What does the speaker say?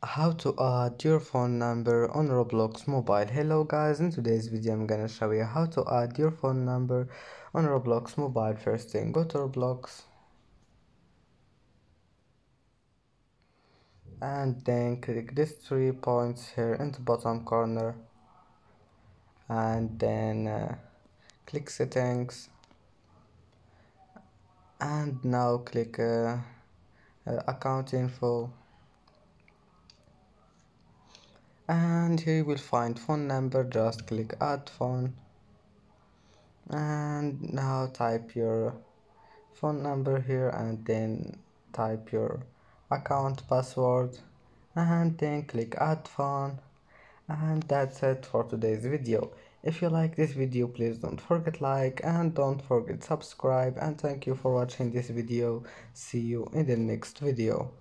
How to add your phone number on Roblox mobile. Hello guys, in today's video I'm gonna show you how to add your phone number on Roblox mobile. First thing, go to Roblox and then click these 3 points here in the bottom corner and then click settings and now click account info, and here you will find phone number. Just click add phone and now type your phone number here and then type your account password and then click add phone. And that's it for today's video. If you like this video, please don't forget like and don't forget subscribe, and thank you for watching this video. See you in the next video.